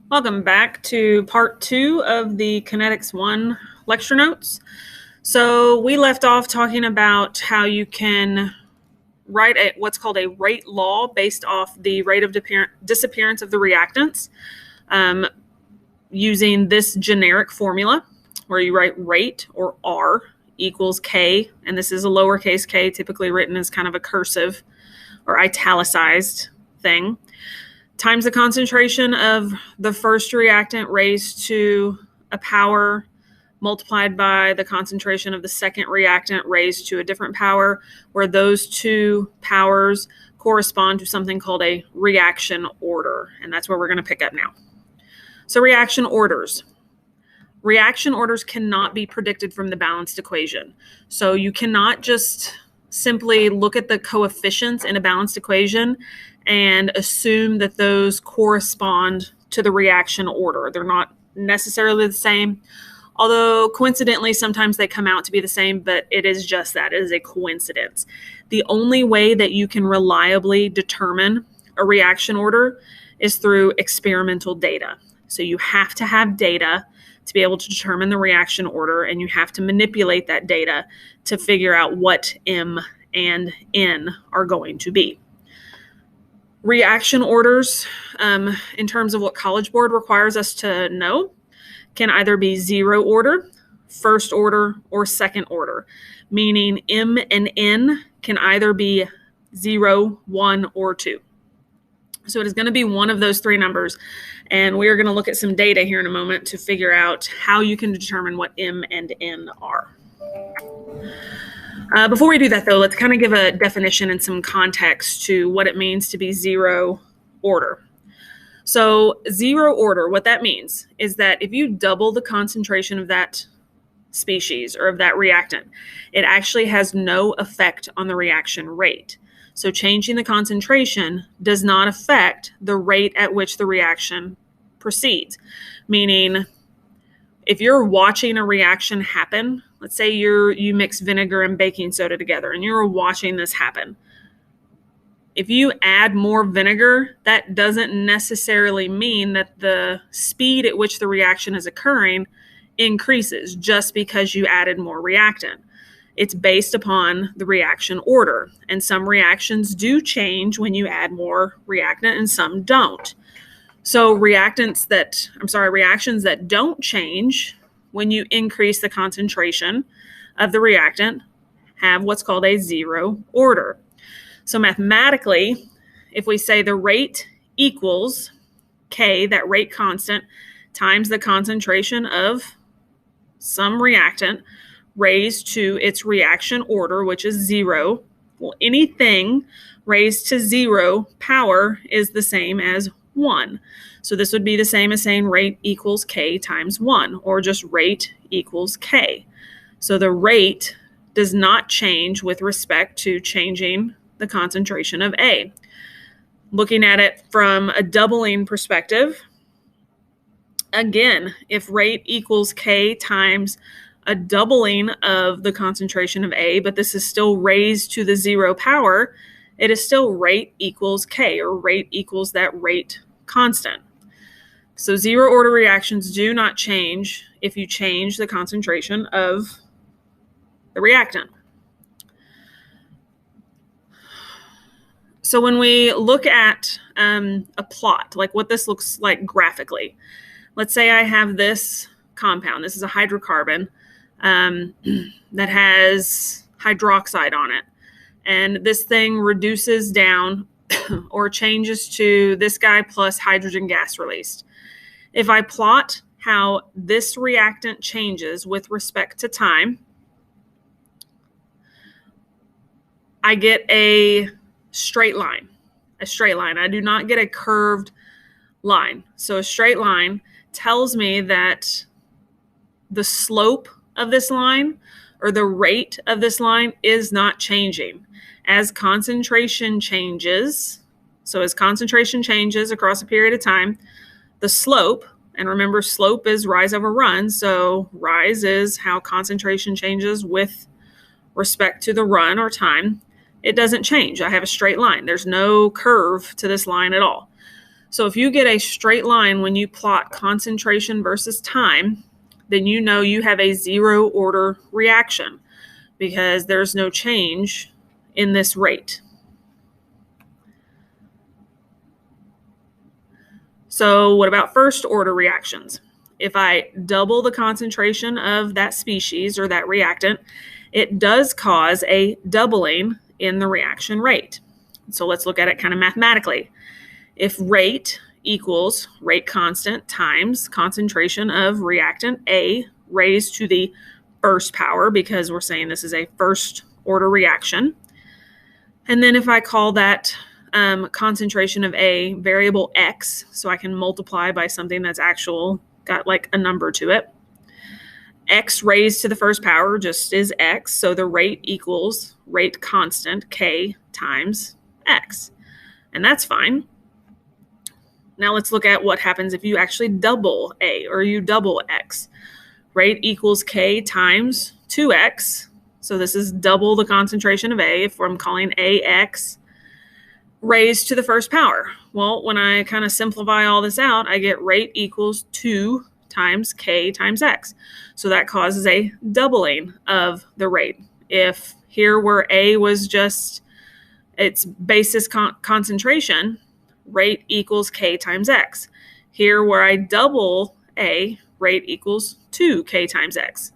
Welcome back to part 2 of the Kinetics 1 lecture notes. So we left off talking about how you can write what's called a rate law based off the rate of disappearance of the reactants using this generic formula where you write rate, or R, equals K, and this is a lowercase k, typically written as kind of a cursive or italicized thing, times the concentration of the first reactant raised to a power multiplied by the concentration of the second reactant raised to a different power, where those two powers correspond to something called a reaction order. And that's where we're going to pick up now. So reaction orders. Reaction orders cannot be predicted from the balanced equation. So you cannot just simply look at the coefficients in a balanced equation and assume that those correspond to the reaction order. They're not necessarily the same, although coincidentally sometimes they come out to be the same, but it is just that. It is a coincidence. The only way that you can reliably determine a reaction order is through experimental data. So you have to have data to be able to determine the reaction order, and you have to manipulate that data to figure out what M and N are going to be. Reaction orders, in terms of what College Board requires us to know, can either be zero order, first order, or second order, meaning M and N can either be 0, 1, or 2. So it is going to be one of those three numbers, and we are going to look at some data here in a moment to figure out how you can determine what M and N are. Before we do that, though, let's kind of give a definition and some context to what it means to be zero order. So zero order, what that means is that if you double the concentration of that species or of that reactant, it actually has no effect on the reaction rate. So changing the concentration does not affect the rate at which the reaction proceeds. Meaning, if you're watching a reaction happen, let's say you mix vinegar and baking soda together and you're watching this happen. If you add more vinegar, that doesn't necessarily mean that the speed at which the reaction is occurring increases just because you added more reactant. It's based upon the reaction order, and some reactions do change when you add more reactant and some don't. So reactions that don't change when you increase the concentration of the reactant have what's called a zero order. So mathematically, if we say the rate equals K, that rate constant, times the concentration of some reactant raised to its reaction order, which is 0, well, anything raised to 0 power is the same as 1. So this would be the same as saying rate equals K times 1, or just rate equals K. So the rate does not change with respect to changing the concentration of A. Looking at it from a doubling perspective, again, if rate equals K times a doubling of the concentration of A, but this is still raised to the 0 power, it is still rate equals K, or rate equals that rate constant. So zero order reactions do not change if you change the concentration of the reactant. So when we look at a plot, like what this looks like graphically, let's say I have this compound. This is a hydrocarbon that has hydroxide on it. And this thing reduces down or changes to this guy plus hydrogen gas released. If I plot how this reactant changes with respect to time, I get a straight line. I do not get a curved line. So a straight line tells me that the slope of this line, or the rate of this line, is not changing. As concentration changes, so as concentration changes across a period of time, the slope, and remember slope is rise over run, so rise is how concentration changes with respect to the run or time, it doesn't change. I have a straight line. There's no curve to this line at all. So if you get a straight line when you plot concentration versus time, then you know you have a zero order reaction because there's no change in this rate. So what about first order reactions? If I double the concentration of that species or that reactant, it does cause a doubling in the reaction rate. So let's look at it kind of mathematically. If rate equals rate constant times concentration of reactant A raised to the first power, because we're saying this is a first order reaction. And then if I call that concentration of A variable X, so I can multiply by something that's actual, got like a number to it. X raised to the first power just is X, so the rate equals rate constant K times X. And that's fine. Now let's look at what happens if you actually double A or you double X. Rate equals K times 2X. So this is double the concentration of A if I'm calling AX raised to the first power. Well, when I kind of simplify all this out, I get rate equals 2 times K times X. So that causes a doubling of the rate. If here where A was just its basis concentration, rate equals K times X. Here where I double A, rate equals 2K times X.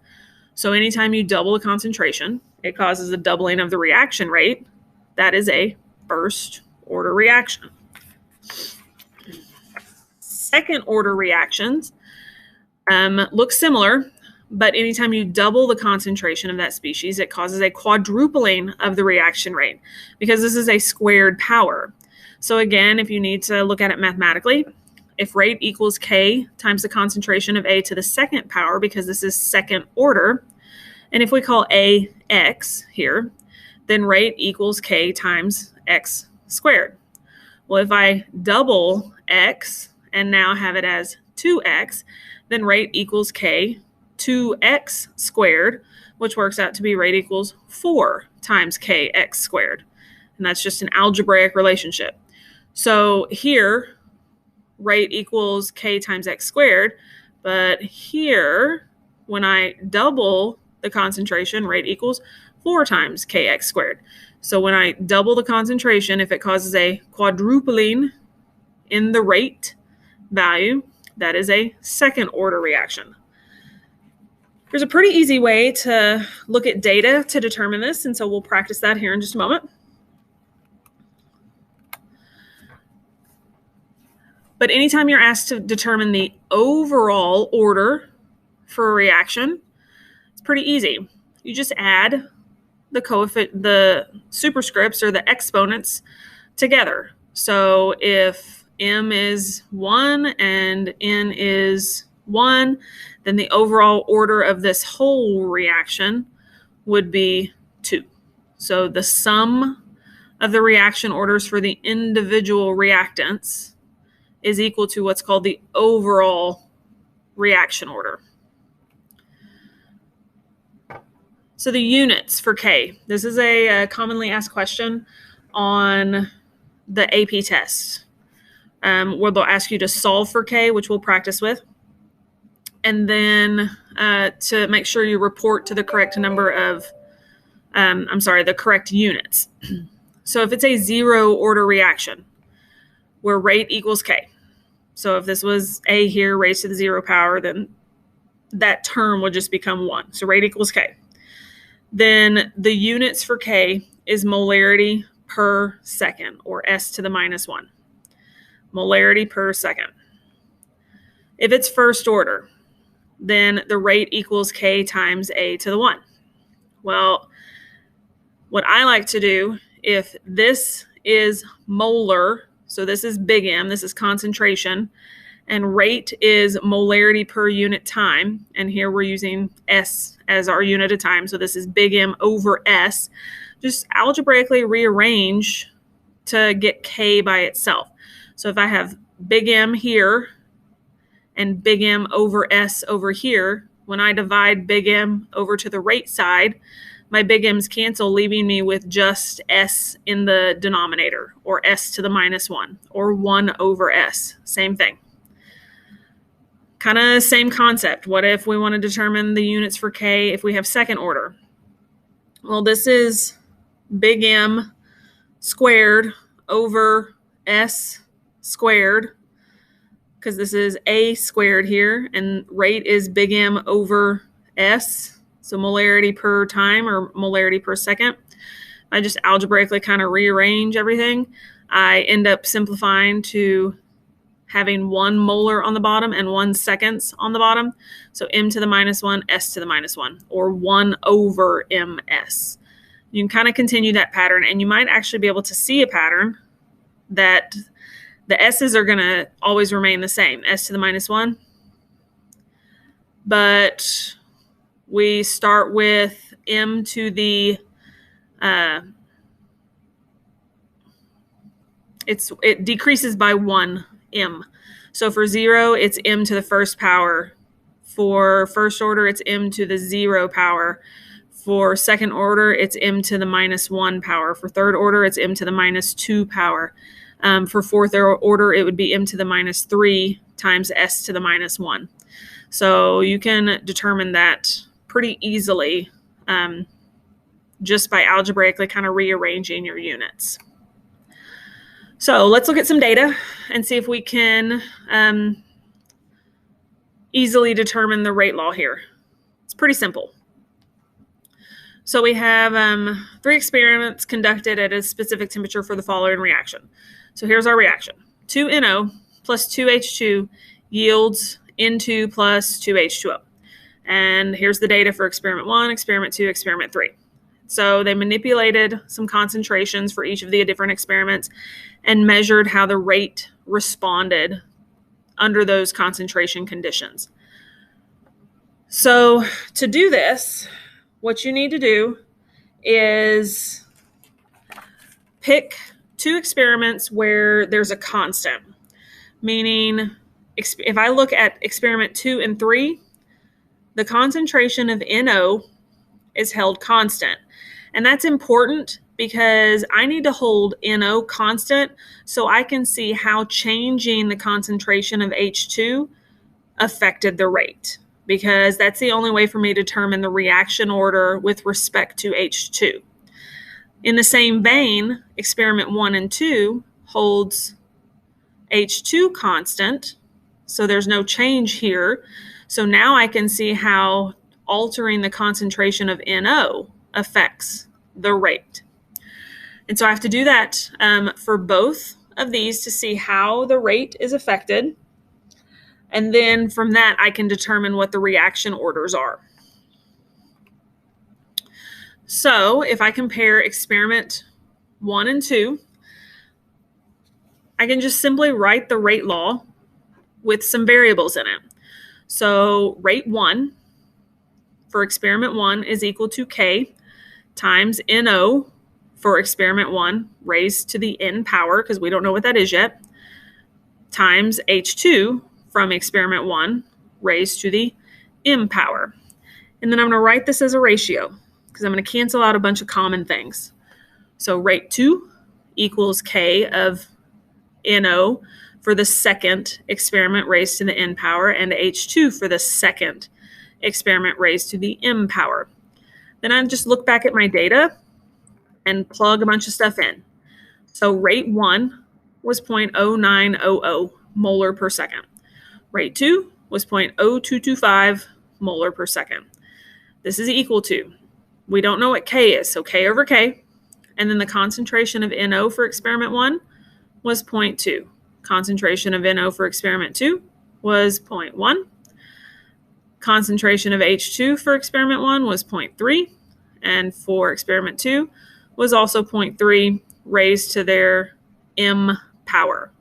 So anytime you double the concentration, it causes a doubling of the reaction rate. That is a first order reaction. Second order reactions look similar, but anytime you double the concentration of that species, it causes a quadrupling of the reaction rate because this is a squared power. So again, if you need to look at it mathematically, if rate equals K times the concentration of A to the second power, because this is second order, and if we call A X here, then rate equals K times X squared. Well, if I double X and now have it as 2X, then rate equals K 2X squared, which works out to be rate equals 4 times KX squared. And that's just an algebraic relationship. So here, rate equals K times X squared, but here, when I double the concentration, rate equals 4 times KX squared. So when I double the concentration, if it causes a quadrupling in the rate value, that is a second order reaction. There's a pretty easy way to look at data to determine this, and so we'll practice that here in just a moment. But anytime you're asked to determine the overall order for a reaction, it's pretty easy. You just add the superscripts or the exponents together. So if M is 1 and N is 1, then the overall order of this whole reaction would be 2. So the sum of the reaction orders for the individual reactants is equal to what's called the overall reaction order. So the units for K. This is a commonly asked question on the AP test, where they'll ask you to solve for K, which we'll practice with, and then to make sure you report to the correct number of, the correct units. So if it's a zero order reaction, where rate equals K. So if this was A here raised to the 0 power, then that term would just become 1. So rate equals K. Then the units for K is molarity per second, or S to the minus 1. Molarity per second. If it's first order, then the rate equals K times A to the 1. Well, what I like to do, if this is molar, so this is big M, this is concentration, and rate is molarity per unit time, and here we're using S as our unit of time, so this is big M over S. Just algebraically rearrange to get K by itself. So if I have big M here and big M over S over here, when I divide big M over to the rate side, my big M's cancel, leaving me with just S in the denominator, or S to the minus 1, or 1 over S. Same thing. Kind of same concept. What if we want to determine the units for K if we have second order? Well, this is big M squared over S squared, because this is A squared here, and rate is big M over S, so molarity per time or molarity per second. I just algebraically kind of rearrange everything. I end up simplifying to having 1 molar on the bottom and 1 seconds on the bottom. So M to the minus 1, S to the minus 1, or 1 over MS. You can kind of continue that pattern, and you might actually be able to see a pattern that the S's are going to always remain the same, S to the minus 1. But we start with M to the, it decreases by 1 M. So for 0, it's M to the first power. For first order, it's M to the 0 power. For second order, it's M to the minus 1 power. For third order, it's M to the minus 2 power. For fourth order, it would be M to the minus 3 times S to the minus 1. So you can determine that pretty easily just by algebraically kind of rearranging your units. So let's look at some data and see if we can easily determine the rate law here. It's pretty simple. So we have 3 experiments conducted at a specific temperature for the following reaction. So here's our reaction. 2NO plus 2H2 yields N2 plus 2H2O. And here's the data for experiment 1, experiment 2, experiment 3. So they manipulated some concentrations for each of the different experiments and measured how the rate responded under those concentration conditions. So to do this, what you need to do is pick 2 experiments where there's a constant, meaning if I look at experiment 2 and 3, the concentration of NO is held constant. And that's important because I need to hold NO constant so I can see how changing the concentration of H2 affected the rate, because that's the only way for me to determine the reaction order with respect to H2. In the same vein, experiment 1 and 2 holds H2 constant, so there's no change here. So now I can see how altering the concentration of NO affects the rate. And so I have to do that for both of these to see how the rate is affected. And then from that, I can determine what the reaction orders are. So if I compare experiment 1 and 2, I can just simply write the rate law with some variables in it. So rate 1 for experiment 1 is equal to K times NO for experiment 1 raised to the N power, because we don't know what that is yet, times H2 from experiment 1 raised to the M power. And then I'm going to write this as a ratio because I'm going to cancel out a bunch of common things. So rate 2 equals K of NO for the second experiment raised to the N power, and H2 for the second experiment raised to the M power. Then I just look back at my data and plug a bunch of stuff in. So rate 1 was 0.0900 molar per second. Rate 2 was 0.0225 molar per second. This is equal to, we don't know what K is, so K over K. And then the concentration of NO for experiment 1 was 0.2. Concentration of NO for experiment 2 was 0.1. Concentration of H2 for experiment 1 was 0.3. And for experiment 2 was also 0.3 raised to their M power.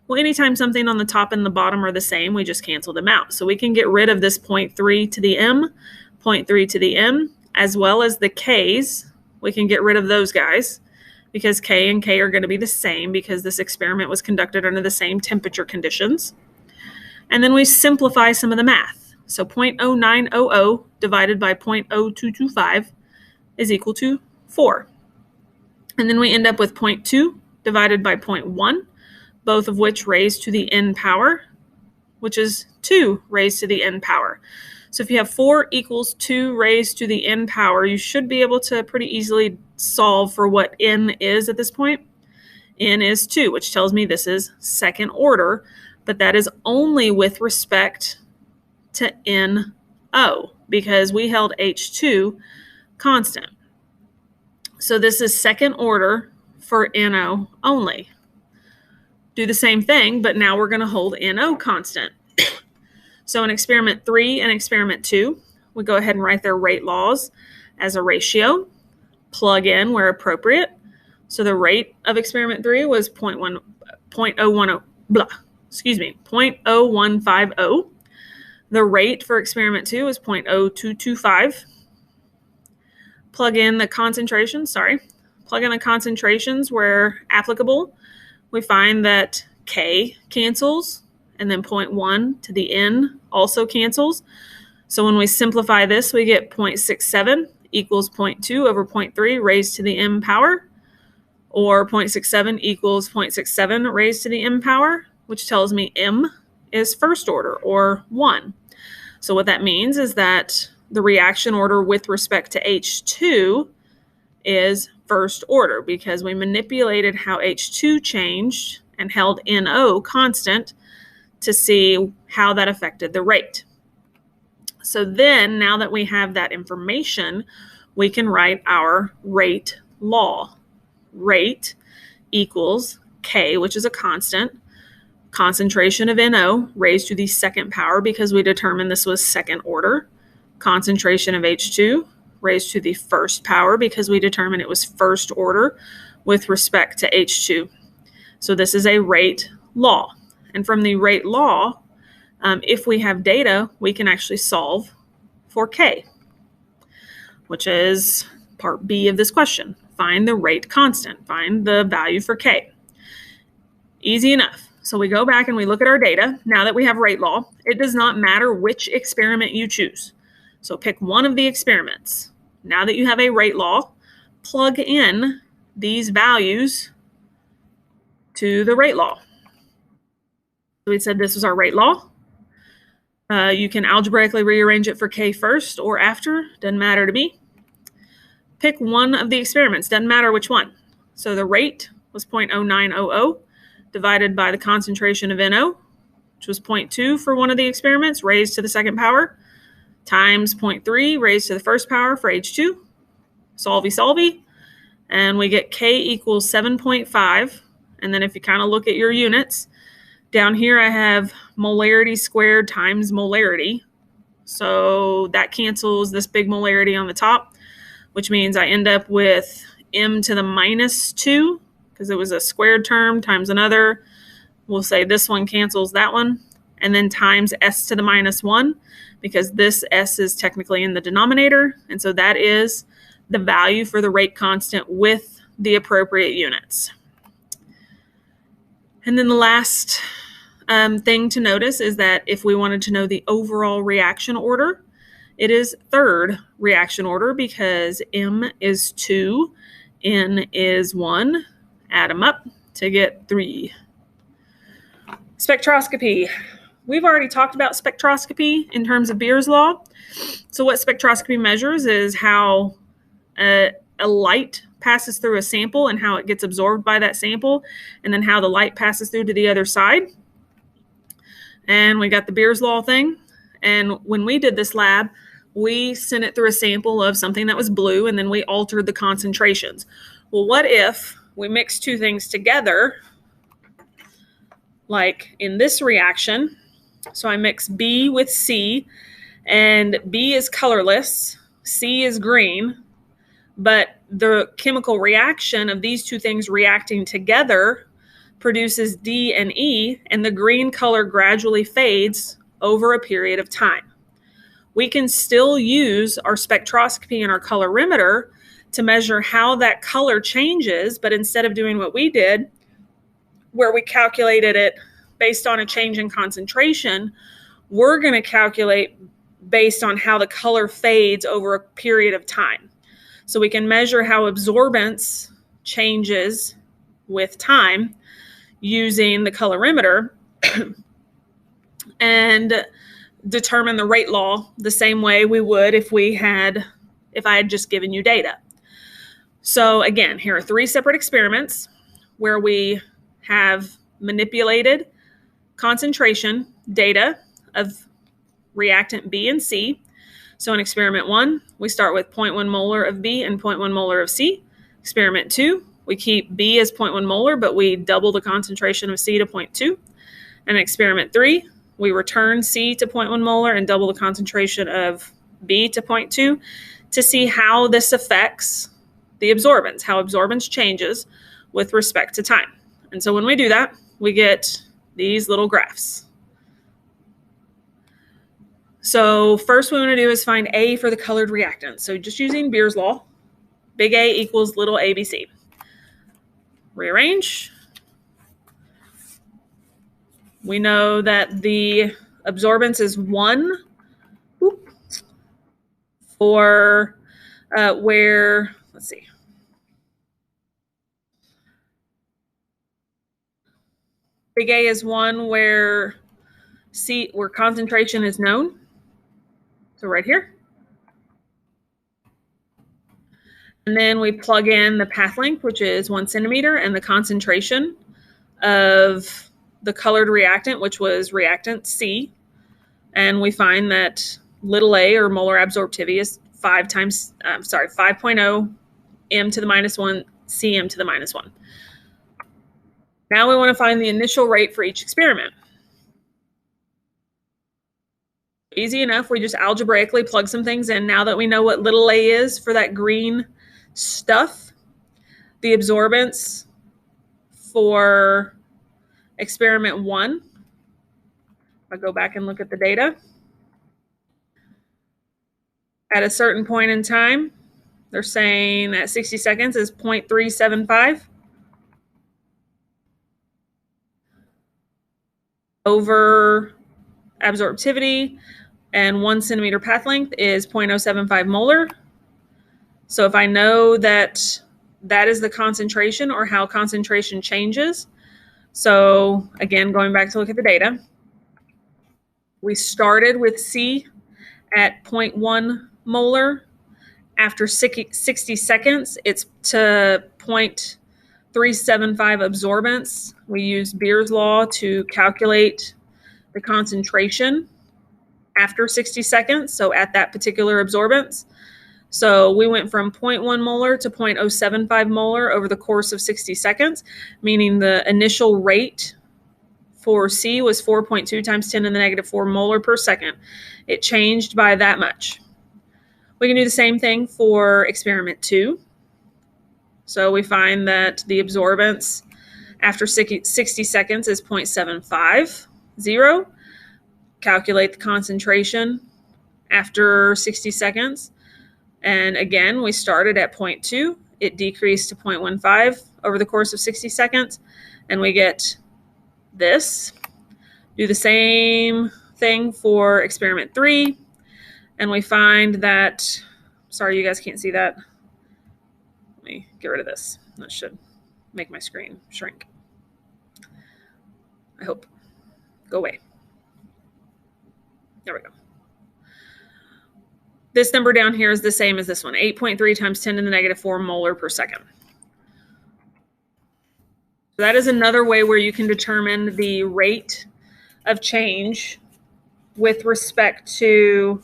Well, anytime something on the top and the bottom are the same, we just cancel them out. So we can get rid of this 0.3 to the M, 0.3 to the M, as well as the K's. We can get rid of those guys because K and K are going to be the same because this experiment was conducted under the same temperature conditions. And then we simplify some of the math. So 0.0900 divided by 0.0225 is equal to 4. And then we end up with 0.2 divided by 0.1, both of which raised to the n power, which is 2 raised to the n power. So if you have 4 equals 2 raised to the n power, you should be able to pretty easily solve for what n is at this point. N is 2, which tells me this is second order, but that is only with respect to NO because we held H2 constant. So this is second order for NO only. Do the same thing, but now we're going to hold NO constant. So in experiment 3 and experiment 2, we go ahead and write their rate laws as a ratio, plug in where appropriate. So the rate of experiment 3 was 0.0150. The rate for experiment 2 is 0.0225. Plug in the concentrations where applicable. We find that K cancels, and then 0.1 to the N also cancels. So when we simplify this, we get 0.67 equals 0.2 over 0.3 raised to the M power, or 0.67 equals 0.67 raised to the M power, which tells me M is first order, or 1. So what that means is that the reaction order with respect to H2 is first order because we manipulated how H2 changed and held NO constant to see how that affected the rate. So then, now that we have that information, we can write our rate law. Rate equals K, which is a constant, concentration of NO raised to the second power because we determined this was second order, concentration of H2 raised to the first power because we determined it was first order with respect to H2. So this is a rate law. And from the rate law, if we have data, we can actually solve for K, which is part B of this question. Find the rate constant, find the value for K. Easy enough. So we go back and we look at our data. Now that we have rate law, it does not matter which experiment you choose. So pick one of the experiments. Now that you have a rate law, plug in these values to the rate law. So we said this was our rate law. You can algebraically rearrange it for K first or after, doesn't matter to me. Pick one of the experiments, doesn't matter which one. So the rate was 0.0900 divided by the concentration of NO, which was 0.2 for one of the experiments, raised to the second power, times 0.3 raised to the first power for H2. Solvey. And we get K equals 7.5. And then if you kind of look at your units, down here I have molarity squared times molarity. So that cancels this big molarity on the top, which means I end up with m to the minus 2 because it was a squared term times another. We'll say this one cancels that one. And then times s to the minus 1 because this s is technically in the denominator. And so that is the value for the rate constant with the appropriate units. And then the last thing to notice is that if we wanted to know the overall reaction order, it is third reaction order because M is 2, N is 1. Add them up to get 3. Spectroscopy. We've already talked about spectroscopy in terms of Beer's law. So what spectroscopy measures is how a light passes through a sample and how it gets absorbed by that sample, and then how the light passes through to the other side. And we got the Beer's law thing. And when we did this lab, we sent it through a sample of something that was blue, and then we altered the concentrations. Well, what if we mix two things together, like in this reaction? So I mix B with C, and B is colorless, C is green, but the chemical reaction of these two things reacting together produces D and E, and the green color gradually fades over a period of time. We can still use our spectroscopy and our colorimeter to measure how that color changes, but instead of doing what we did, where we calculated it based on a change in concentration, we're going to calculate based on how the color fades over a period of time. So we can measure how absorbance changes with time using the colorimeter and determine the rate law the same way we would if I had just given you data. So again, here are 3 separate experiments where we have manipulated concentration data of reactant B and C. So in experiment 1, we start with 0.1 molar of B and 0.1 molar of C. Experiment 2, we keep B as 0.1 molar, but we double the concentration of C to 0.2. And in experiment 3, we return C to 0.1 molar and double the concentration of B to 0.2 to see how this affects the absorbance, how absorbance changes with respect to time. And so when we do that, we get these little graphs. So first we want to do is find A for the colored reactant. So just using Beer's law, big A equals little ABC. Rearrange. We know that the absorbance is 1 for where, let's see. Big A is 1 where concentration is known. So right here. And then we plug in the path length, which is 1 centimeter, and the concentration of the colored reactant, which was reactant C. And we find that little a, or molar absorptivity, is 5.0 m to the minus 1 cm to the minus 1. Now we want to find the initial rate for each experiment. Easy enough. We just algebraically plug some things in. Now that we know what little a is for that green stuff, the absorbance for experiment 1, I'll go back and look at the data. At a certain point in time, they're saying at 60 seconds is 0.375 over absorptivity, and 1 centimeter path length is 0.075 molar. So if I know that that is the concentration or how concentration changes, so again, going back to look at the data, we started with C at 0.1 molar. After 60 seconds, it's to 0.375 absorbance. We use Beer's law to calculate the concentration after 60 seconds, so at that particular absorbance. So we went from 0.1 molar to 0.075 molar over the course of 60 seconds, meaning the initial rate for C was 4.2 times 10 to the negative 4 molar per second. It changed by that much. We can do the same thing for experiment 2. So we find that the absorbance after 60 seconds is 0.750. Calculate the concentration after 60 seconds. And again, we started at 0.2. It decreased to 0.15 over the course of 60 seconds. And we get this. Do the same thing for experiment 3. And we find that, sorry, you guys can't see that. Let me get rid of this. That should make my screen shrink. I hope. Go away. There we go. This number down here is the same as this one, 8.3 times 10 to the negative 4 molar per second. So that is another way where you can determine the rate of change with respect to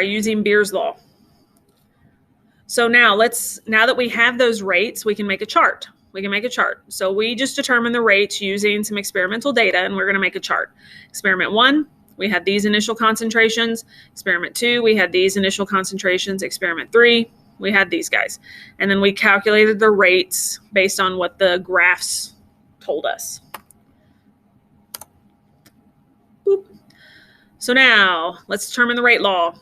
using Beer's law. So now that we have those rates, we can make a chart. So we just determine the rates using some experimental data, and we're going to make a chart. Experiment 1, we had these initial concentrations. Experiment 2, we had these initial concentrations. Experiment 3, we had these guys. And then we calculated the rates based on what the graphs told us. Boop. So now let's determine the rate law.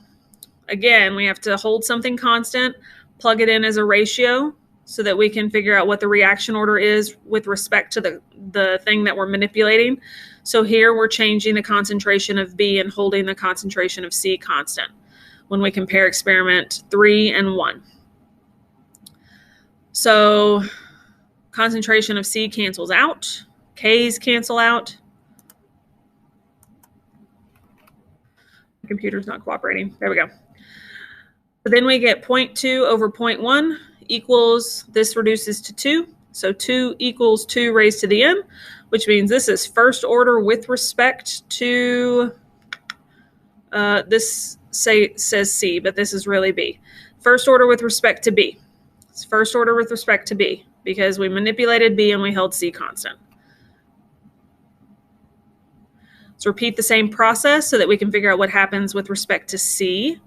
Again, we have to hold something constant, plug it in as a ratio so that we can figure out what the reaction order is with respect to the thing that we're manipulating. So here we're changing the concentration of B and holding the concentration of C constant when we compare experiment 3 and 1. So concentration of C cancels out, K's cancel out. The computer's not cooperating. There we go. So then we get 0.2 over 0.1 equals, this reduces to 2. So 2 equals 2 raised to the n, which means this is first order with respect to, this says C, but this is really B. First order with respect to B. It's first order with respect to B because we manipulated B and we held C constant. Let's repeat the same process so that we can figure out what happens with respect to C.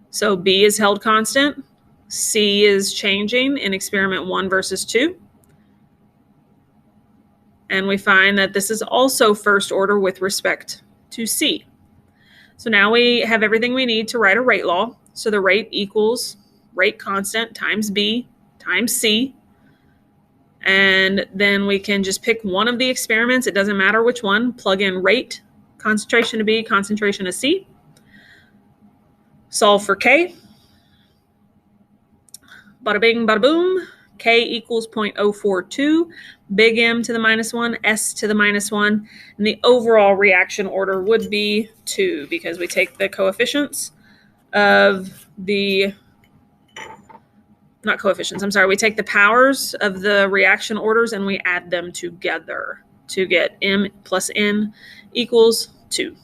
So B is held constant. C is changing in experiment 1 versus 2. And we find that this is also first order with respect to C. So now we have everything we need to write a rate law. So the rate equals rate constant times B times C. And then we can just pick one of the experiments. It doesn't matter which one. Plug in rate, concentration of B, concentration of C. Solve for K. Bada bing, bada boom. K equals 0.042, big M to the minus 1, S to the minus 1. And the overall reaction order would be 2 because we take the coefficients of the, not coefficients, I'm sorry, we take the powers of the reaction orders and we add them together to get M plus N equals 2.